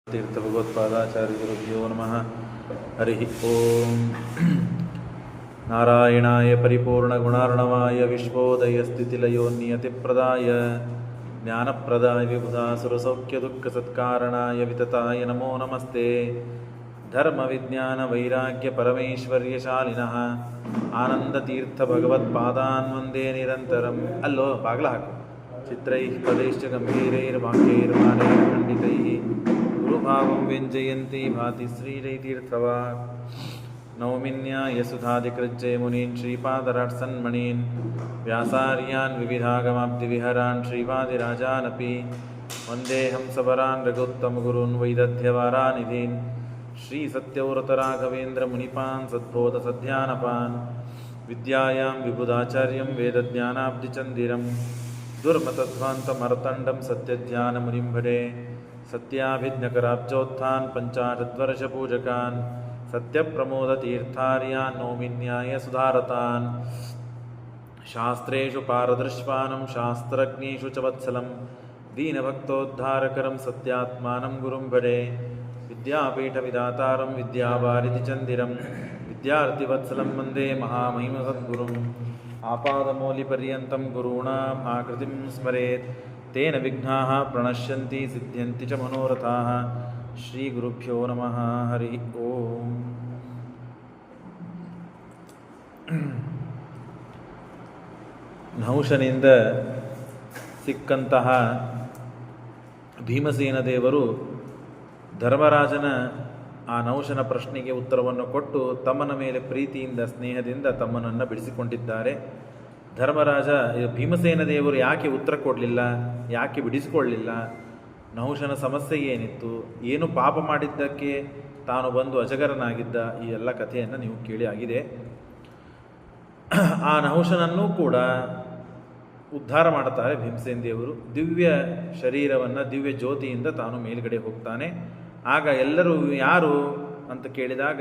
तीर्थभगवत्पादाचार्यगुरुभ्यो नमः। हरिः ओम्। नारायणाय परिपूर्णगुणार्णवाय विश्वोदयस्थितिलयोन्नियतिप्रदाय ज्ञानप्रदाय विबुधासुरसौख्यदुःखसत्कारणाय वितताय नमो नमस्ते। धर्मविज्ञानवैराग्यपरमेश्वर्यशालिनः आनन्दतीर्थभगवत्पादान् वन्दे निरन्तरम्। अल्लो बाग्ಲ ಹಾಕು. चित्रैः पदैश्च गम्भीरैर्वाक्यैर्मानैर्खण्डितैः गुरुभावं व्यञ्जयन्ती भाति श्रीरैतीर्थवाक्। नौमिन्याय सुधादिकृज्जय मुनीन् श्रीपादराट्सन्मणीन् व्यासार्यान् विविधागमाब्धिविहरान् श्रीवादिराजानपि वन्देऽहं सबरान् रघुत्तमगुरून् वैदध्यवारानिधीन् श्रीसत्यव्रतराघवेन्द्रमुनिपान् सद्बोधसध्यानपान् विद्यायां विबुधाचार्यं वेदज्ञानाब्धिचन्दिरं दुर्मतध्वान्तमरतण्डं सत्यध्यानमुनिं भजे। सत्याभिज्ञकराब्जोत्थान् पञ्चाशद्वर्षपूजकान् सत्यप्रमोदतीर्थार्यान् नौमिन्याय सुधारतान्। शास्त्रेषु पारदृश्वानं शास्त्रज्ञेषु च वत्सलं दीनभक्तोद्धारकरं सत्यात्मानं गुरुं भजे। विद्यापीठविधातारं विद्यावारिधिचन्दिरं विद्यार्थिवत्सलं वन्दे महामहिमसद्गुरुम्। आपादमौलिपर्यन्तं गुरूणाम् आकृतिं स्मरेत् तेन विघ्नाः प्रणश्यन्ति सिद्ध्यन्ति च मनोरथाः। ಶ್ರೀಗುರುಭ್ಯೋ ನಮಃ. ಹರಿ ಓಂ. ನಹುಷನಿಂದ ಸಿಕ್ಕಂತಹ ಭೀಮಸೇನ ದೇವರು ಧರ್ಮರಾಜನ ಆ ನಹುಷನ ಪ್ರಶ್ನೆಗೆ ಉತ್ತರವನ್ನು ಕೊಟ್ಟು ತಮ್ಮನ ಮೇಲೆ ಪ್ರೀತಿಯಿಂದ ಸ್ನೇಹದಿಂದ ತಮ್ಮನನ್ನು ಬಿಡಿಸಿಕೊಂಡಿದ್ದಾರೆ. ಧರ್ಮರಾಜ ಭೀಮಸೇನ ದೇವರು ಯಾಕೆ ಉತ್ತರ ಕೊಡಲಿಲ್ಲ, ಯಾಕೆ ಬಿಡಿಸಿಕೊಳ್ಳಲಿಲ್ಲ, ನಹುಷನ ಸಮಸ್ಯೆ ಏನಿತ್ತು, ಏನು ಪಾಪ ಮಾಡಿದ್ದಕ್ಕೆ ತಾನು ಬಂದು ಅಜಗರನಾಗಿದ್ದ, ಈ ಎಲ್ಲ ಕಥೆಯನ್ನು ನೀವು ಕೇಳಿ ಆಗಿದೆ. ಆ ನಹುಷನನ್ನೂ ಕೂಡ ಉದ್ಧಾರ ಮಾಡುತ್ತಾರೆ ಭೀಮಸೇನ ದೇವರು. ದಿವ್ಯ ಶರೀರವನ್ನು ದಿವ್ಯ ಜ್ಯೋತಿಯಿಂದ ತಾನು ಮೇಲುಗಡೆ ಹೋಗ್ತಾನೆ. ಆಗ ಎಲ್ಲರೂ ಯಾರು ಅಂತ ಕೇಳಿದಾಗ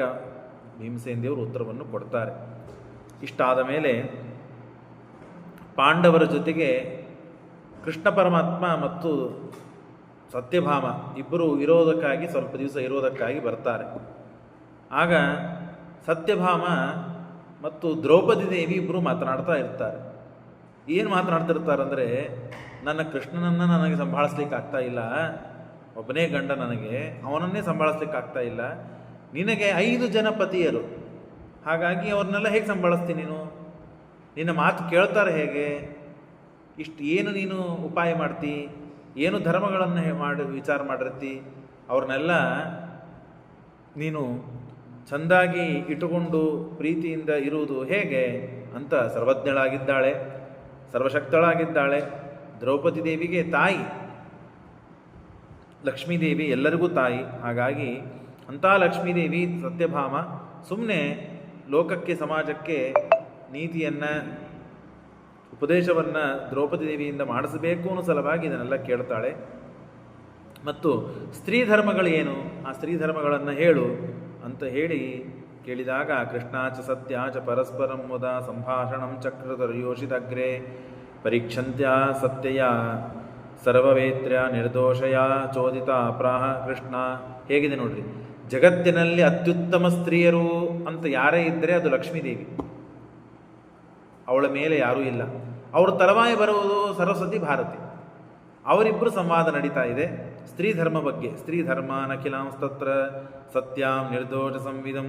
ಭೀಮಸೇನ ದೇವರು ಉತ್ತರವನ್ನು ಕೊಡ್ತಾರೆ. ಇಷ್ಟಾದ ಮೇಲೆ ಪಾಂಡವರ ಜೊತೆಗೆ ಕೃಷ್ಣ ಪರಮಾತ್ಮ ಮತ್ತು ಸತ್ಯಭಾಮ ಇಬ್ಬರು ಇರೋದಕ್ಕಾಗಿ ಸ್ವಲ್ಪ ದಿವಸ ಇರೋದಕ್ಕಾಗಿ ಬರ್ತಾರೆ. ಆಗ ಸತ್ಯಭಾಮ ಮತ್ತು ದ್ರೌಪದಿ ದೇವಿ ಇಬ್ಬರು ಮಾತನಾಡ್ತಾ ಇರ್ತಾರೆ. ಏನು ಮಾತನಾಡ್ತಿರ್ತಾರಂದರೆ, ನನ್ನ ಕೃಷ್ಣನನ್ನು ನನಗೆ ಸಂಭಾಳಿಸ್ಲಿಕ್ಕೆ ಆಗ್ತಾ ಇಲ್ಲ, ಒಬ್ಬನೇ ಗಂಡ ನನಗೆ, ಅವನನ್ನೇ ಸಂಭಾಳಿಸ್ಲಿಕ್ಕೆ ಆಗ್ತಾ ಇಲ್ಲ, ನಿನಗೆ 5 ಜನ ಪತಿಯರು, ಹಾಗಾಗಿ ಅವ್ರನ್ನೆಲ್ಲ ಹೇಗೆ ಸಂಭಾಳಿಸ್ತೀನಿ ನೀನು, ನಿನ್ನ ಮಾತು ಕೇಳ್ತಾರೆ ಹೇಗೆ, ಇಷ್ಟು ಏನು ನೀನು ಉಪಾಯ ಮಾಡ್ತಿ, ಏನು ಧರ್ಮಗಳನ್ನು ವಿಚಾರ ಮಾಡಿರ್ತಿ, ಅವ್ರನ್ನೆಲ್ಲ ನೀನು ಚೆಂದಾಗಿ ಇಟ್ಟುಕೊಂಡು ಪ್ರೀತಿಯಿಂದ ಇರುವುದು ಹೇಗೆ ಅಂತ ಸರ್ವಜ್ಞಳಾಗಿದ್ದಾಳೆ, ಸರ್ವಶಕ್ತಳಾಗಿದ್ದಾಳೆ. ದ್ರೌಪದಿ ದೇವಿಗೆ ತಾಯಿ, ಲಕ್ಷ್ಮೀದೇವಿ ಎಲ್ಲರಿಗೂ ತಾಯಿ. ಹಾಗಾಗಿ ಅಂಥ ಲಕ್ಷ್ಮೀದೇವಿ ಸತ್ಯಭಾಮ ಸುಮ್ಮನೆ ಲೋಕಕ್ಕೆ ಸಮಾಜಕ್ಕೆ ನೀತಿಯನ್ನು ಉಪದೇಶವನ್ನು ದ್ರೌಪದಿ ದೇವಿಯಿಂದ ಮಾಡಿಸಬೇಕು ಅನ್ನೋ ಸಲುವಾಗಿ ಇದನ್ನೆಲ್ಲ ಕೇಳ್ತಾಳೆ. ಮತ್ತು ಸ್ತ್ರೀ ಧರ್ಮಗಳು ಏನು, ಆ ಸ್ತ್ರೀ ಧರ್ಮಗಳನ್ನು ಹೇಳು ಅಂತ ಹೇಳಿ ಕೇಳಿದಾಗ, ಕೃಷ್ಣಾಚ ಸತ್ಯಾಚ ಪರಸ್ಪರಂ ಮುದ ಸಂಭಾಷಣಂ ಚಕ್ರತರ್ಯೋಷಿತಗ್ರೆ ಪರೀಕ್ಷಂತ್ಯ ಸತ್ಯಯ ಸರ್ವವೇತ್ರ್ಯ ನಿರ್ದೋಷಯ ಚೋದಿತ ಅಪ್ರಾಹ ಕೃಷ್ಣ. ಹೇಗಿದೆ ನೋಡ್ರಿ, ಜಗತ್ತಿನಲ್ಲಿ ಅತ್ಯುತ್ತಮ ಸ್ತ್ರೀಯರು ಅಂತ ಯಾರೇ ಇದ್ದರೆ ಅದು ಲಕ್ಷ್ಮೀದೇವಿ, ಅವಳ ಮೇಲೆ ಯಾರೂ ಇಲ್ಲ. ಅವ್ರ ತರುವಾಯ ಬರುವುದು ಸರಸ್ವತಿ ಭಾರತಿ. ಅವರಿಬ್ಬರು ಸಂವಾದ ನಡೀತಾ ಇದೆ ಸ್ತ್ರೀ ಧರ್ಮ ಬಗ್ಗೆ. ಸ್ತ್ರೀ ಧರ್ಮಾನಖಿಲಾಂಸ್ತತ್ರ ಸತ್ಯಾಂ ನಿರ್ದೋಷ ಸಂವಿಧಂ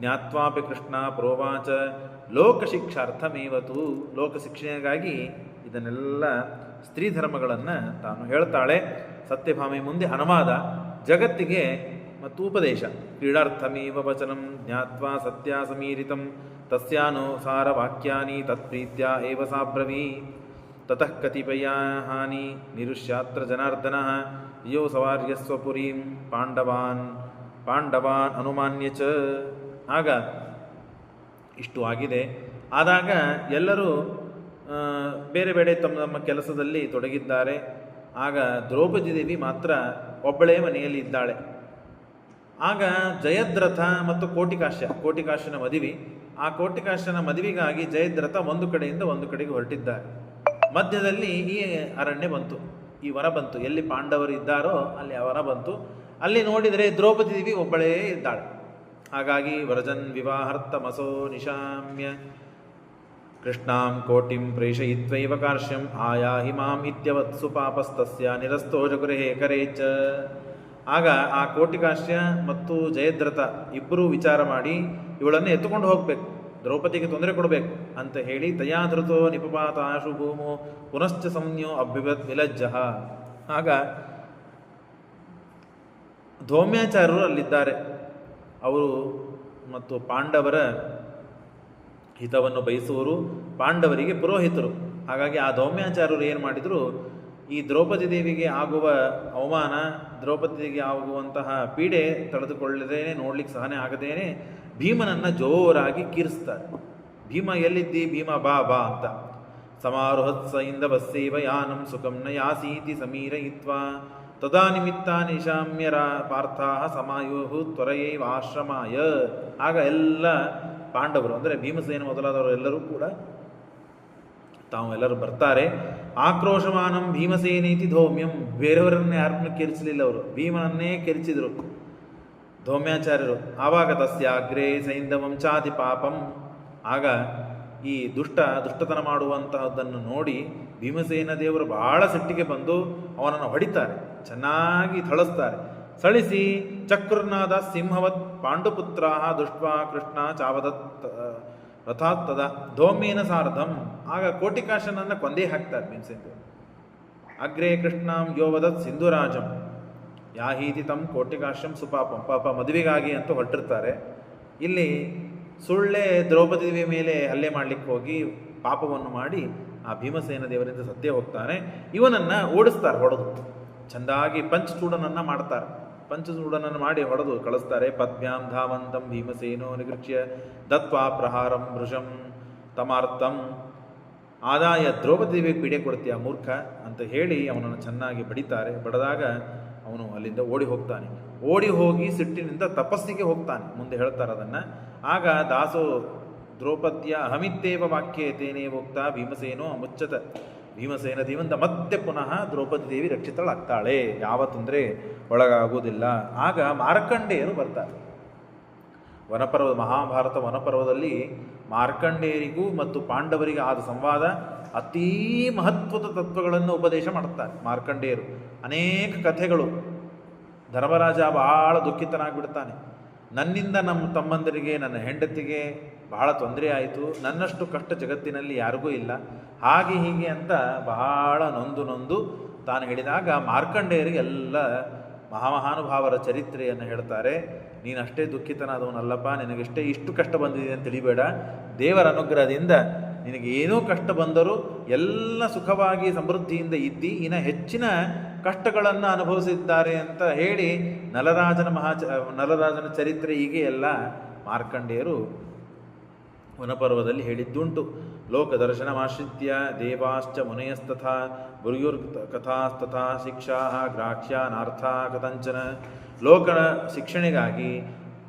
ಜ್ಞಾತ್ವಾಪಿ ಕೃಷ್ಣ ಪ್ರೋವಾಚ ಲೋಕಶಿಕ್ಷಾರ್ಥಮೇವತು. ಲೋಕ ಶಿಕ್ಷಣೆಗಾಗಿ ಇದನ್ನೆಲ್ಲ ಸ್ತ್ರೀ ಧರ್ಮಗಳನ್ನು ತಾನು ಹೇಳ್ತಾಳೆ. ಸತ್ಯಭಾಮೆ ಮುಂದೆ ಅನುವಾದ, ಜಗತ್ತಿಗೆ ಮತ್ತು ಉಪದೇಶ. ಕ್ರೀಡಾರ್ಥಮೇವ ವಚನಂ ಜ್ಞಾತ್ವಾ ಸತ್ಯ ಸಮೀರಿತಂ ತಸ್ಯಾನುಸಾರ ವಾಕ್ಯಾನಿ ತತ್ಪ್ರೀತ್ಯ ಏವ ಸಾಬ್ರವೀ ತತಃ ಕತಿಪಯಾನಿ ನಿರುಷ್ಯಾತ್ರ ಜನಾರ್ದನಃ ಯೋ ಸವಾರ್ಯಸ್ವಪುರೀಂ ಪಾಂಡವಾನ್ ಅನುಮಾನ್ಯ ಚ. ಆಗ ಇಷ್ಟು ಆಗಿದೆ. ಆದಾಗ ಎಲ್ಲರೂ ಬೇರೆ ಬೇರೆ ತಮ್ಮ ಕೆಲಸದಲ್ಲಿ ತೊಡಗಿದ್ದಾರೆ. ಆಗ ದ್ರೌಪದಿ ದೇವಿ ಮಾತ್ರ ಒಬ್ಬಳೇ ಮನೆಯಲ್ಲಿ ಇದ್ದಾಳೆ. ಆಗ ಜಯದ್ರಥ ಮತ್ತು ಕೋಟಿಕಾಶ್ಯನ ಮದುವೆ. ಆ ಕೋಟಿಕಾಶ್ಯನ ಮದುವೆಗಾಗಿ ಜಯದ್ರಥ ಒಂದು ಕಡೆಯಿಂದ ಒಂದು ಕಡೆಗೆ ಹೊರಟಿದ್ದಾರೆ. ಮಧ್ಯದಲ್ಲಿ ಈ ಅರಣ್ಯ ಬಂತು, ಈ ವನ ಬಂತು. ಎಲ್ಲಿ ಪಾಂಡವರು ಇದ್ದಾರೋ ಅಲ್ಲಿ ಆ ವನ ಬಂತು. ಅಲ್ಲಿ ನೋಡಿದರೆ ದ್ರೌಪದಿ ದೇವಿ ಒಬ್ಬಳೇ ಇದ್ದಾಳೆ. ಹಾಗಾಗಿ ವ್ರಜನ್ ವಿವಾಹರ್ತಮಸೋ ನಿಶಾಮ್ಯ ಕೃಷ್ಣಾಂ ಕೋಟಿಂ ಪ್ರೇಷಯಿತ್ವೈವ ಕಾರ್ಶ್ಯಂ ಆಯಾಹಿ ಮಾಂ ಇತ್ಯವತ್ಸು ಪಾಪಸ್ತಸ್ಯ ನಿರಸ್ತೋ ಜಗುರಹೇ ಕರೇಚ. ಆಗ ಆ ಕೋಟಿಕಾಶ್ಯ ಮತ್ತು ಜಯದ್ರಥ ಇಬ್ಬರೂ ವಿಚಾರ ಮಾಡಿ ಇವಳನ್ನು ಎತ್ತುಕೊಂಡು ಹೋಗಬೇಕು, ದ್ರೌಪದಿಗೆ ತೊಂದರೆ ಕೊಡಬೇಕು ಅಂತ ಹೇಳಿ ತಯಾಧೃತೋ ನಿಪಪಾತಾಶು ಭೂಮೋ ಪುನಶ್ಚ ಸಂಜ್ಞೋ ಅಭ್ಯುಪತ್ ವಿಲಜ್ಜ. ಆಗ ಧೌಮ್ಯಾಚಾರ್ಯರು ಅಲ್ಲಿದ್ದಾರೆ. ಅವರು ಮತ್ತು ಪಾಂಡವರ ಹಿತವನ್ನು ಬಯಸುವರು, ಪಾಂಡವರಿಗೆ ಪುರೋಹಿತರು. ಹಾಗಾಗಿ ಆ ಧೌಮ್ಯಾಚಾರ್ಯರು ಏನು ಮಾಡಿದರು, ಈ ದ್ರೌಪದಿ ದೇವಿಗೆ ಆಗುವ ಅವಮಾನ, ದ್ರೌಪದಿ ದೇವಿಗೆ ಆಗುವಂತಹ ಪೀಡೆ ತಡೆದುಕೊಳ್ಳದೇನೆ, ನೋಡ್ಲಿಕ್ಕೆ ಸಹನೆ ಆಗದೇನೆ ಭೀಮನನ್ನು ಜೋರಾಗಿ ಕೀರಿಸ್ತಾರೆ. ಭೀಮ ಎಲ್ಲಿದ್ದಿ, ಭೀಮ ಬಾ ಬಾ ಅಂತ. ಸಮಾರೋಹತ್ಸ ಇಂದವಸ್ಸೇವ ಯಾನಂ ಸುಖಂ ನ ಯಾಸೀತಿ ಸಮೀರಯಿತ್ವಾ ತದಾ ನಿಮಿತ್ತ ನಿಶಾಮ್ಯರ ಪಾರ್ಥಾ ಸಮಾಯುಹು ತ್ವರಯೈವಾಶ್ರಮಾಯ. ಆಗ ಎಲ್ಲ ಪಾಂಡವರು ಅಂದರೆ ಭೀಮಸೇನ ಮೊದಲಾದವರು ಎಲ್ಲರೂ ಕೂಡ ತಾವೆಲ್ಲರೂ ಬರ್ತಾರೆ. ಆಕ್ರೋಶಮಾನಂ ಭೀಮಸೇನೇತಿ ಧೌಮ್ಯಂ. ಬೇರೆಯವರನ್ನೇ ಯಾರನ್ನು ಕೆರಿಸಲಿಲ್ಲ, ಅವರು ಭೀಮನನ್ನೇ ಕೆರಿಸಿದರು ಧೌಮ್ಯಾಚಾರ್ಯರು. ಆವಾಗ ತಸ್ಯಾಗ್ರೇ ಸೈಂಧವಂ ಚಾತಿ ಪಾಪಂ. ಆಗ ಈ ದುಷ್ಟತನ ಮಾಡುವಂತಹದ್ದನ್ನು ನೋಡಿ ಭೀಮಸೇನ ದೇವರು ಬಹಳ ಸಿಟ್ಟಿಗೆ ಬಂದು ಅವನನ್ನು ಹೊಡಿತಾರೆ, ಚೆನ್ನಾಗಿ ಥಳಿಸ್ತಾರೆ. ಸಳಿಸಿ ಚಕ್ರನಾದ ಸಿಂಹವತ್ ಪಾಂಡುಪುತ್ರ ದುಷ್ಟ್ವಾ ಕೃಷ್ಣ ಚಾವದತ್ ರಥಾತ್ತದ ಧೌಮ್ಯೇನ ಸಾರ್ಧಂ. ಆಗ ಕೋಟಿಕಾಶನನ್ನು ಕೊಂದೇ ಹಾಕ್ತಾರೆ ಭೀಮಸೇನ ದೇವರು. ಅಗ್ರೇ ಕೃಷ್ಣಾಂ ಯೋವದತ್ ಸಿಂಧುರಾಜಂ ಯಾಹೀತಿ ತಂ ಕೋಟಿಕಾಶ್ಯಂ ಸುಪಾಪಂ. ಪಾಪ ಮದುವೆಗಾಗಿ ಅಂತ ಹೊರಟಿರ್ತಾರೆ. ಇಲ್ಲಿ ಸುಳ್ಳೆ ದ್ರೌಪದಿ ದೇವಿ ಮೇಲೆ ಹಲ್ಲೆ ಮಾಡಲಿಕ್ಕೆ ಹೋಗಿ ಪಾಪವನ್ನು ಮಾಡಿ ಆ ಭೀಮಸೇನ ದೇವರಿಂದ ಸತ್ಯ ಹೋಗ್ತಾನೆ. ಇವನನ್ನು ಓಡಿಸ್ತಾರೆ, ಹೊಡೆದು ಚೆಂದಾಗಿ ಪಂಚಚೂಡನನ್ನು ಮಾಡ್ತಾರೆ. ಪಂಚಚೂಡನನ್ನು ಮಾಡಿ ಹೊಡೆದು ಕಳಿಸ್ತಾರೆ. ಪದ್ಭ್ಯಾಂ ಧಾವಂತಂ ಭೀಮಸೇನೋ ನಿಗೃಚ್ಯ ದತ್ವಾ ಪ್ರಹಾರಂ ವೃಷಂ ತಮಾರ್ಥಂ. ಆದಾಯ ದ್ರೌಪದಿ ದೇವಿಗೆ ಪೀಡೆ ಕೊಡ್ತೀಯ ಮೂರ್ಖ ಅಂತ ಹೇಳಿ ಅವನನ್ನು ಚೆನ್ನಾಗಿ ಬಡಿತಾರೆ. ಬಡಿದಾಗ ಅವನು ಅಲ್ಲಿಂದ ಓಡಿ ಹೋಗ್ತಾನೆ. ಓಡಿ ಹೋಗಿ ಸಿಟ್ಟಿನಿಂದ ತಪಸ್ಸಿಗೆ ಹೋಗ್ತಾನೆ. ಮುಂದೆ ಹೇಳ್ತಾರೆ ಅದನ್ನು. ಆಗ ದಾಸೋ ದ್ರೌಪದ್ಯ ಅಹಮಿತ್ತೇವ ವಾಕ್ಯೇ ತೇನೇ ಹೋಗ್ತಾ ಭೀಮಸೇನೋ ಮುಚ್ಚತ. ಭೀಮಸೇನ ದೇವಿಂದ ಮತ್ತೆ ಪುನಃ ದ್ರೌಪದಿ ದೇವಿ ರಕ್ಷಿತಳಾಗ್ತಾಳೆ, ಯಾವ ತೊಂದರೆ ಒಳಗಾಗುವುದಿಲ್ಲ. ಆಗ ಮಾರ್ಕಂಡೇಯರು ಬರ್ತಾರೆ. ವನಪರ್ವ, ಮಹಾಭಾರತ ವನಪರ್ವದಲ್ಲಿ ಮಾರ್ಕಂಡೇಯರಿಗೂ ಮತ್ತು ಪಾಂಡವರಿಗೆ ಆದ ಸಂವಾದ ಅತೀ ಮಹತ್ವದ ತತ್ವಗಳನ್ನು ಉಪದೇಶ ಮಾಡುತ್ತಾರೆ ಮಾರ್ಕಂಡೇಯರು. ಅನೇಕ ಕಥೆಗಳು. ಧರ್ಮರಾಜ ಬಹಳ ದುಃಖಿತನಾಗಿಬಿಡ್ತಾನೆ. ನನ್ನಿಂದ ನಮ್ಮ ತಮ್ಮಂದರಿಗೆ, ನನ್ನ ಹೆಂಡತಿಗೆ ಬಹಳ ತೊಂದರೆ ಆಯಿತು, ನನ್ನಷ್ಟು ಕಷ್ಟ ಜಗತ್ತಿನಲ್ಲಿ ಯಾರಿಗೂ ಇಲ್ಲ, ಹಾಗೆ ಹೀಗೆ ಅಂತ ಬಹಳ ನೊಂದು ತಾನು ಹೇಳಿದಾಗ ಮಾರ್ಕಂಡೇಯರಿಗೆ ಎಲ್ಲ ಮಹಾಮಹಾನುಭಾವರ ಚರಿತ್ರೆಯನ್ನು ಹೇಳ್ತಾರೆ. ನೀನಷ್ಟೇ ದುಃಖಿತನಾದವನಲ್ಲಪ್ಪ, ನಿನಗೆಷ್ಟೇ ಇಷ್ಟು ಕಷ್ಟ ಬಂದಿದೆ ಅಂತ ತಿಳಿಬೇಡ. ದೇವರ ಅನುಗ್ರಹದಿಂದ ನಿನಗೆ ಏನೋ ಕಷ್ಟ ಬಂದರೂ ಎಲ್ಲ ಸುಖವಾಗಿ ಸಮೃದ್ಧಿಯಿಂದ ಇದ್ದಿ, ಇನ್ನು ಹೆಚ್ಚಿನ ಕಷ್ಟಗಳನ್ನು ಅನುಭವಿಸಿದ್ದಾರೆ ಅಂತ ಹೇಳಿ ನಲರಾಜನ ಚರಿತ್ರೆ ಹೀಗೆ ಎಲ್ಲ ಮಾರ್ಕಂಡೇಯರು ವನಪರ್ವದಲ್ಲಿ ಹೇಳಿದ್ದುಂಟು. ಲೋಕದರ್ಶನಮಾಶ್ರಿತ್ಯ ದೇವಾಶ್ಚ ಮುನಯಸ್ತಥಾ ಗುರುಯುರ್ಕಥಾಸ್ತಥಾ ಶಿಕ್ಷಾ ಗ್ರಾಹ್ಯಾನಾರ್ಥ ಕಥಂಚನ. ಲೋಕ ಶಿಕ್ಷಣೆಗಾಗಿ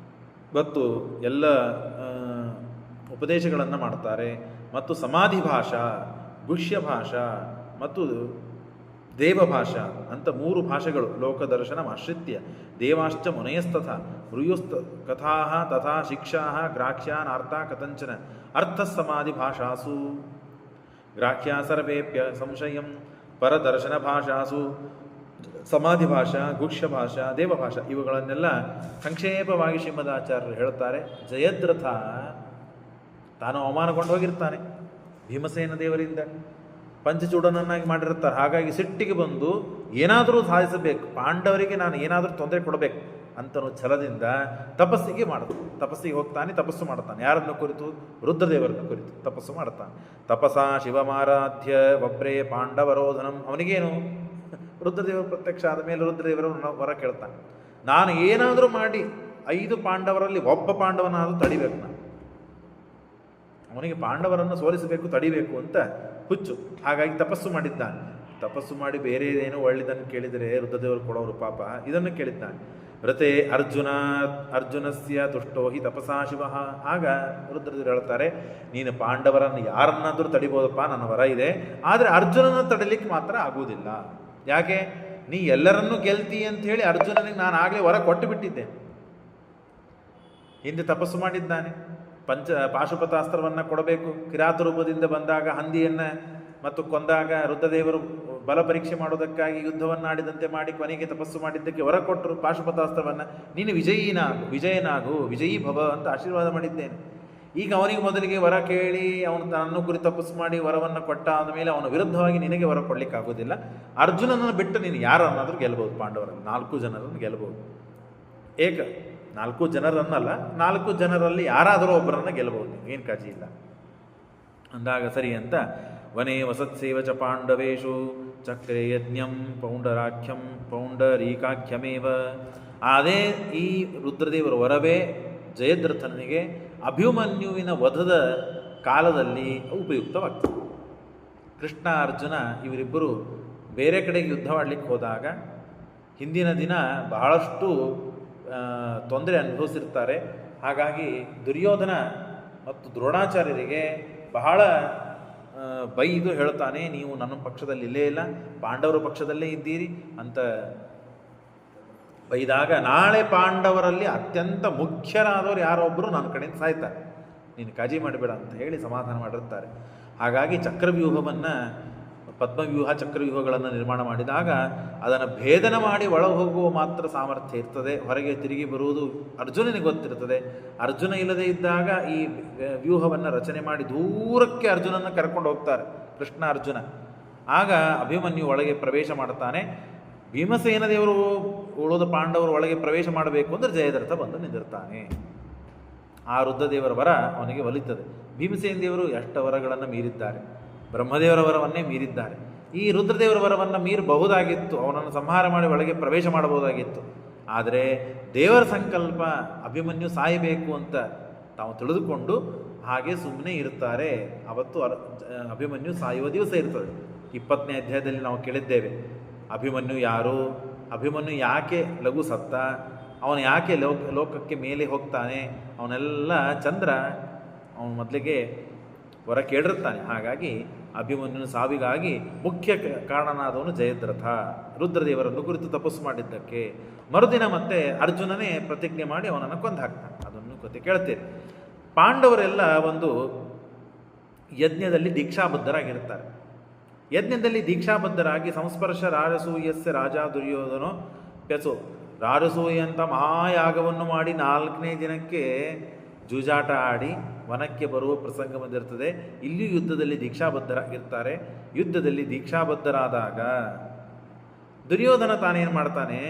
ಮತ್ತು ಎಲ್ಲ ಉಪದೇಶಗಳನ್ನು ಮಾಡ್ತಾರೆ. ಮತ್ತು ಸಮಾಧಿ ಭಾಷಾ, ಗುಹ್ಯ ಭಾಷಾ ಮತ್ತು ದೇವಭಾಷಾ ಅಂತ 3 ಭಾಷೆಗಳು. ಲೋಕದರ್ಶನಮಾಶ್ರಿತ್ಯ ದೇವಾಶ್ಚ ಮುನಯಸ್ತಥ ಬ್ರೂಯುಸ್ತ ಕಥಾ ತಥಾ ಶಿಕ್ಷಾ ಗ್ರಾಹ್ಯಾನಾರ್ಥ ಕಥಂಚನ. ಅರ್ಥಸಮಾಧಿ ಭಾಷಾಸು ಗ್ರಾಹ್ಯ ಸರ್ವೇಪ್ಯ ಸಂಶಯಂ ಪರದರ್ಶನ ಭಾಷಾಸು ಸಮಾಧಿ ಭಾಷಾ, ಗುಹ್ಯ ಭಾಷಾ, ದೇವಭಾಷಾ ಇವುಗಳನ್ನೆಲ್ಲ ಸಂಕ್ಷೇಪವಾಗಿ ಶ್ರೀಮದಾಚಾರ್ಯರು ಹೇಳ್ತಾರೆ. ಜಯದ್ರಥ ತಾನು ಅವಮಾನಗೊಂಡು ಹೋಗಿರ್ತಾನೆ ಭೀಮಸೇನ ದೇವರಿಂದ, ಪಂಚಚೂಡನನ್ನಾಗಿ ಮಾಡಿರ್ತಾರೆ. ಹಾಗಾಗಿ ಸಿಟ್ಟಿಗೆ ಬಂದು ಏನಾದರೂ ಸಾಧಿಸಬೇಕು, ಪಾಂಡವರಿಗೆ ನಾನು ಏನಾದರೂ ತೊಂದರೆ ಕೊಡಬೇಕು ಅಂತನೂ ಛಲದಿಂದ ತಪಸ್ಸಿಗೆ ಹೋಗ್ತಾನೆ, ತಪಸ್ಸು ಮಾಡ್ತಾನೆ. ಯಾರನ್ನು ಕುರಿತು? ರುದ್ರದೇವರನ್ನು ಕುರಿತು ತಪಸ್ಸು ಮಾಡ್ತಾನೆ. ತಪಸಾ ಶಿವಮಾರಾಧ್ಯ ಒಬ್ರೇ ಪಾಂಡವರೋಧನಂ. ಅವನಿಗೇನು, ರುದ್ರದೇವರು ಪ್ರತ್ಯಕ್ಷ ಆದ ಮೇಲೆ ರುದ್ರದೇವರನ್ನು ಹೊರ ಕೇಳ್ತಾನೆ. ನಾನು ಏನಾದರೂ ಮಾಡಿ 5 ಪಾಂಡವರಲ್ಲಿ ಒಬ್ಬ ಪಾಂಡವನಾದರೂ ತಡಿಬೇಕು, ನಾನು ಅವನಿಗೆ ಪಾಂಡವರನ್ನು ಸೋಲಿಸಬೇಕು, ತಡಿಬೇಕು ಅಂತ ಹುಚ್ಚು. ಹಾಗಾಗಿ ತಪಸ್ಸು ಮಾಡಿದ್ದಾನೆ. ತಪಸ್ಸು ಮಾಡಿ ಬೇರೆದೇನೋ ಒಳ್ಳೆದನ್ನು ಕೇಳಿದರೆ ರುದ್ರದೇವರು ಕೊಡೋರು ಪಾಪ, ಇದನ್ನು ಕೇಳಿದ್ದಾನೆ. ವ್ರತೆ ಅರ್ಜುನಸ್ಯ ತುಷ್ಟೋ ಹಿ ತಪಸಾ ಶಿವ. ಆಗ ರುದ್ರದೇವರು ಹೇಳ್ತಾರೆ, ನೀನು ಪಾಂಡವರನ್ನು ಯಾರನ್ನಾದರೂ ತಡಿಬೋದಪ್ಪ, ನನ್ನ ವರ ಇದೆ, ಆದರೆ ಅರ್ಜುನನ ತಡಿಲಿಕ್ಕೆ ಮಾತ್ರ ಆಗುವುದಿಲ್ಲ. ಯಾಕೆ? ನೀ ಎಲ್ಲರನ್ನೂ ಗೆಲ್ತಿ ಅಂತ ಹೇಳಿ ಅರ್ಜುನನಿಗೆ ನಾನು ಆಗಲೇ ವರ ಕೊಟ್ಟು ಬಿಟ್ಟಿದ್ದೆ. ಹಿಂದೆ ತಪಸ್ಸು ಮಾಡಿದ್ದಾನೆ, ಪಾಶುಪತಾಸ್ತ್ರವನ್ನು ಕೊಡಬೇಕು, ಕಿರಾತ ರೂಪದಿಂದ ಬಂದಾಗ ಹಂದಿಯನ್ನು ಮತ್ತು ಕೊಂದಾಗ ರುದ್ರದೇವರು ಬಲ ಪರೀಕ್ಷೆ ಮಾಡೋದಕ್ಕಾಗಿ ಯುದ್ಧವನ್ನಾಡಿದಂತೆ ಮಾಡಿ ಕೊನೆಗೆ ತಪಸ್ಸು ಮಾಡಿದ್ದಕ್ಕೆ ವರ ಕೊಟ್ಟರು ಪಾಶುಪತಾಸ್ತ್ರವನ್ನು. ನೀನು ವಿಜಯನಾಗು ವಿಜಯೀ ಭವ ಅಂತ ಆಶೀರ್ವಾದ ಮಾಡಿದ್ದೇನೆ. ಈಗ ಅವನಿಗೆ ಮೊದಲಿಗೆ ವರ ಕೇಳಿ ಅವನು ತನ್ನನ್ನು ಕುರಿತು ತಪಸ್ಸು ಮಾಡಿ ವರವನ್ನು ಕೊಟ್ಟ ಆದಮೇಲೆ ಅವನ ವಿರುದ್ಧವಾಗಿ ನಿನಗೆ ವರ ಕೊಡಲಿಕ್ಕಾಗೋದಿಲ್ಲ. ಅರ್ಜುನನನ್ನು ಬಿಟ್ಟು ನೀನು ಯಾರನ್ನಾದರೂ ಗೆಲ್ಬೋದು, ಪಾಂಡವರಲ್ಲಿ 4 ಜನರನ್ನು ಗೆಲ್ಬೋದು. 4 ಜನರನ್ನಲ್ಲ, 4 ಜನರಲ್ಲಿ ಯಾರಾದರೂ ಒಬ್ಬರನ್ನು ಗೆಲ್ಬೋದು, ಏನು ಕಾಜಿ ಇಲ್ಲ ಅಂದಾಗ ಸರಿ ಅಂತ ವನೇ ವಸತ್ಸೇವ ಚ ಪಾಂಡವೇಶು ಚಕ್ರೇ ಯಜ್ಞಂ ಪೌಂಡರೀಕಾಖ್ಯಮೇವ. ಅದೇ ಈ ರುದ್ರದೇವರ ವರವೇ ಜಯದ್ರಥನಿಗೆ ಅಭಿಮನ್ಯುವಿನ ವಧದ ಕಾಲದಲ್ಲಿ ಉಪಯುಕ್ತವಾಗ್ತದೆ. ಕೃಷ್ಣ ಅರ್ಜುನ ಇವರಿಬ್ಬರು ಬೇರೆ ಕಡೆಗೆ ಯುದ್ಧವಾಡಲಿಕ್ಕೆ ಹೋದಾಗ ಹಿಂದಿನ ದಿನ ಬಹಳಷ್ಟು ತೊಂದರೆ ಅನುಭವಿಸಿರ್ತಾರೆ. ಹಾಗಾಗಿ ದುರ್ಯೋಧನ ಮತ್ತು ದ್ರೋಣಾಚಾರ್ಯರಿಗೆ ಬಹಳ ಬೈದು ಹೇಳ್ತಾನೆ, ನೀವು ನನ್ನ ಪಕ್ಷದಲ್ಲಿ ಇಲ್ಲೇ ಇಲ್ಲ, ಪಾಂಡವರ ಪಕ್ಷದಲ್ಲೇ ಇದ್ದೀರಿ ಅಂತ ಬೈದಾಗ, ನಾಳೆ ಪಾಂಡವರಲ್ಲಿ ಅತ್ಯಂತ ಮುಖ್ಯರಾದವರು ಯಾರೊಬ್ಬರು ನನ್ನ ಕಡೆಯಿಂದ ಸಾಯ್ತಾರೆ, ನೀನು ಕಾಳಜಿ ಮಾಡಿಬೇಡ ಅಂತ ಹೇಳಿ ಸಮಾಧಾನ ಮಾಡಿರ್ತಾರೆ. ಹಾಗಾಗಿ ಚಕ್ರವ್ಯೂಹವನ್ನು, ಪದ್ಮವ್ಯೂಹ ಚಕ್ರವ್ಯೂಹಗಳನ್ನು ನಿರ್ಮಾಣ ಮಾಡಿದಾಗ ಅದನ್ನು ಭೇದನ ಮಾಡಿ ಒಳಗೆ ಹೋಗುವ ಮಾತ್ರ ಸಾಮರ್ಥ್ಯ ಇರ್ತದೆ, ಹೊರಗೆ ತಿರುಗಿ ಬರುವುದು ಅರ್ಜುನನಿಗೆ ಗೊತ್ತಿರ್ತದೆ. ಅರ್ಜುನ ಇಲ್ಲದೇ ಇದ್ದಾಗ ಈ ವ್ಯೂಹವನ್ನು ರಚನೆ ಮಾಡಿ ದೂರಕ್ಕೆ ಅರ್ಜುನನ್ನು ಕರ್ಕೊಂಡು ಹೋಗ್ತಾರೆ ಕೃಷ್ಣ ಅರ್ಜುನ. ಆಗ ಅಭಿಮನ್ಯು ಒಳಗೆ ಪ್ರವೇಶ ಮಾಡ್ತಾನೆ. ಭೀಮಸೇನ ದೇವರು ಉಳಿದ ಪಾಂಡವರು ಒಳಗೆ ಪ್ರವೇಶ ಮಾಡಬೇಕು ಅಂದರೆ ಜಯದ್ರಥ ಬಂದು ನಿಂದಿರ್ತಾನೆ. ಆ ರುದ್ರದೇವರ ವರ ಅವನಿಗೆ ಒಲಿತದೆ. ಭೀಮಸೇನ ದೇವರು ಎಷ್ಟು ವರಗಳನ್ನು ಮೀರಿದ್ದಾರೆ, ಬ್ರಹ್ಮದೇವರ ವರವನ್ನೇ ಮೀರಿದ್ದಾರೆ. ಈ ರುದ್ರದೇವರ ವರವನ್ನು ಮೀರಬಹುದಾಗಿತ್ತು, ಅವನನ್ನು ಸಂಹಾರ ಮಾಡಿ ಒಳಗೆ ಪ್ರವೇಶ ಮಾಡಬಹುದಾಗಿತ್ತು. ಆದರೆ ದೇವರ ಸಂಕಲ್ಪ ಅಭಿಮನ್ಯು ಸಾಯಬೇಕು ಅಂತ ತಾವು ತಿಳಿದುಕೊಂಡು ಹಾಗೆ ಸುಮ್ಮನೆ ಇರ್ತಾರೆ. ಅವತ್ತು ಅಭಿಮನ್ಯು ಸಾಯುವ ದಿವಸ ಇರ್ತದೆ. 20ನೇ ಅಧ್ಯಾಯದಲ್ಲಿ ನಾವು ಕೇಳಿದ್ದೇವೆ, ಅಭಿಮನ್ಯು ಯಾರು, ಅಭಿಮನ್ಯು ಯಾಕೆ ಲಘು ಸತ್ತ, ಅವನು ಯಾಕೆ ಲೋಕಕ್ಕೆ ಮೇಲೆ ಹೋಗ್ತಾನೆ, ಅವನೆಲ್ಲ ಚಂದ್ರ ಅವನು ಮೊದಲಿಗೆ ವರ ಕೇಳಿರ್ತಾನೆ. ಹಾಗಾಗಿ ಅಭಿಮನ್ಯುನ ಸಾವಿಗಾಗಿ ಮುಖ್ಯ ಕಾರಣನಾದವನು ಜಯದ್ರಥ, ರುದ್ರದೇವರನ್ನು ಕುರಿತು ತಪಸ್ಸು ಮಾಡಿದ್ದಕ್ಕೆ. ಮರುದಿನ ಮತ್ತೆ ಅರ್ಜುನನೇ ಪ್ರತಿಜ್ಞೆ ಮಾಡಿ ಅವನನ್ನು ಕೊಂದು ಹಾಕ್ತಾನೆ. ಅದನ್ನು ಕತೆ ಕೇಳ್ತೇನೆ. ಪಾಂಡವರೆಲ್ಲ ಒಂದು ಯಜ್ಞದಲ್ಲಿ ದೀಕ್ಷಾಬದ್ಧರಾಗಿರ್ತಾರೆ. ಯಜ್ಞದಲ್ಲಿ ದೀಕ್ಷಾಬದ್ಧರಾಗಿ ಸಂಸ್ಪರ್ಶ ರಾಜಸೂಯಸ್ಯ ರಾಜ ದುರ್ಯೋಧನೋ ಪೆಸೋ, ರಾಜಸೂಯ ಅಂತ ಮಹಾಯಾಗವನ್ನು ಮಾಡಿ 4ನೇ ದಿನಕ್ಕೆ ಜೂಜಾಟ ಆಡಿ ವನಕ್ಕೆ ಬರುವ ಪ್ರಸಂಗ ಬಂದಿರ್ತದೆ. ಇಲ್ಲಿ ಯುದ್ಧದಲ್ಲಿ ದೀಕ್ಷಾಬದ್ಧರಾಗಿರ್ತಾರೆ. ಯುದ್ಧದಲ್ಲಿ ದೀಕ್ಷಾಬದ್ಧರಾದಾಗ ದುರ್ಯೋಧನ ತಾನೇನು ಮಾಡ್ತಾನೆ,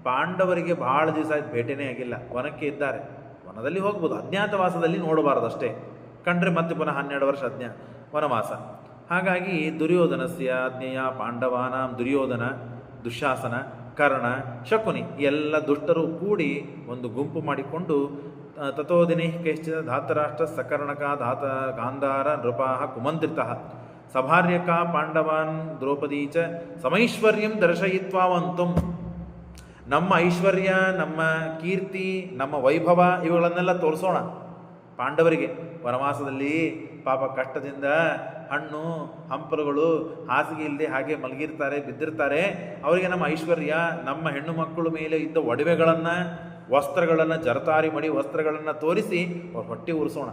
ಪಾಂಡವರಿಗೆ ಭಾಳ ದಿವಸ ಭೇಟೆನೇ ಆಗಿಲ್ಲ, ವನಕ್ಕೆ ಇದ್ದಾರೆ, ವನದಲ್ಲಿ ಹೋಗ್ಬೋದು, ಅಜ್ಞಾತವಾಸದಲ್ಲಿ ನೋಡಬಾರದು ಅಷ್ಟೇ, ಕಂಡ್ರೆ ಮತ್ತೆ ಪುನಃ 12 ವರ್ಷ ವನವಾಸ. ಹಾಗಾಗಿ ದುರ್ಯೋಧನಸ್ಯ ಆಜ್ಞೆಯ ಪಾಂಡವಾನಾಂ, ದುರ್ಯೋಧನ, ದುಶ್ಯಾಸನ, ಕರ್ಣ, ಶಕುನಿ ಎಲ್ಲ ದುಷ್ಟರು ಕೂಡಿ ಒಂದು ಗುಂಪು ಮಾಡಿಕೊಂಡು ತಥೋದಿನಿ ಕೈಶ್ಚಿತ್ ಧಾತರಾಷ್ಟ್ರ ಸಕರ್ಣಕ ಧಾತ ಗಾಂಧಾರ ನೃಪಾಹ ಕುಮಂತ್ರಿತಃ ಸಭಾರ್ಯಕ ಪಾಂಡವಾನ್ ದ್ರೌಪದಿ ಚ ಸಮೈಶ್ವರ್ಯಂ ದರ್ಶಯಿತ್ವಾವಂತುಂ. ನಮ್ಮ ಐಶ್ವರ್ಯ, ನಮ್ಮ ಕೀರ್ತಿ, ನಮ್ಮ ವೈಭವ ಇವುಗಳನ್ನೆಲ್ಲ ತೋರಿಸೋಣ ಪಾಂಡವರಿಗೆ. ವನವಾಸದಲ್ಲಿ ಪಾಪ ಕಷ್ಟದಿಂದ ಹಣ್ಣು ಹಂಪಲುಗಳು ಹಾಸಿಗೆ ಇಲ್ಲದೆ ಹಾಗೆ ಮಲಗಿರ್ತಾರೆ, ಬಿದ್ದಿರ್ತಾರೆ. ಅವರಿಗೆ ನಮ್ಮ ಐಶ್ವರ್ಯ, ನಮ್ಮ ಹೆಣ್ಣು ಮಕ್ಕಳ ಮೇಲೆ ಇದ್ದ ಒಡವೆಗಳನ್ನು, ವಸ್ತ್ರಗಳನ್ನು, ಜರತಾರಿ ಮಡಿ ವಸ್ತ್ರಗಳನ್ನು ತೋರಿಸಿ ಅವ್ರ ಹೊಟ್ಟೆ ಉರಿಸೋಣ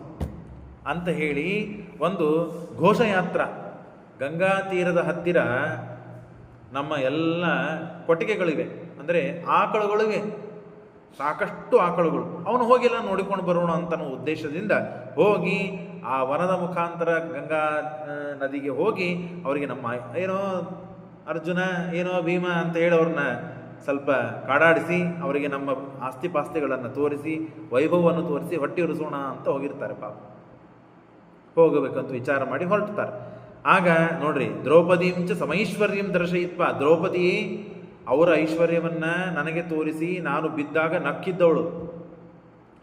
ಅಂತ ಹೇಳಿ ಒಂದು ಘೋಷಯಾತ್ರ. ಗಂಗಾ ತೀರದ ಹತ್ತಿರ ನಮ್ಮ ಎಲ್ಲ ಕೊಟ್ಟಿಗೆಗಳಿವೆ, ಅಂದರೆ ಆಕಳುಗಳಿವೆ, ಸಾಕಷ್ಟು ಆಕಳುಗಳು. ಅವನು ಹೋಗಿಲ್ಲ ನೋಡಿಕೊಂಡು ಬರೋಣ ಅಂತ ಉದ್ದೇಶದಿಂದ ಹೋಗಿ ಆ ವನದ ಮುಖಾಂತರ ಗಂಗಾ ನದಿಗೆ ಹೋಗಿ ಅವರಿಗೆ ನಮ್ಮ ಏನೋ ಅರ್ಜುನ, ಏನೋ ಭೀಮ ಅಂತ ಹೇಳಿ ಅವ್ರನ್ನ ಸ್ವಲ್ಪ ಕಾಡಾಡಿಸಿ ಅವರಿಗೆ ನಮ್ಮ ಆಸ್ತಿ ಪಾಸ್ತಿಗಳನ್ನು ತೋರಿಸಿ, ವೈಭವವನ್ನು ತೋರಿಸಿ ಹೊಟ್ಟೆ ಉರಿಸೋಣ ಅಂತ ಹೋಗಿರ್ತಾರೆ. ಪಾಪ ಹೋಗಬೇಕಂತ ವಿಚಾರ ಮಾಡಿ ಹೊರಡ್ತಾರೆ. ಆಗ ನೋಡ್ರಿ, ದ್ರೌಪದೀಂಚ ಸಮೈಶ್ವರ್ಯಂ ದರ್ಶಯಿತ್ವ, ದ್ರೌಪದಿ ಅವರ ಐಶ್ವರ್ಯವನ್ನು ನನಗೆ ತೋರಿಸಿ ನಾನು ಬಿದ್ದಾಗ ನಕ್ಕಿದ್ದವಳು.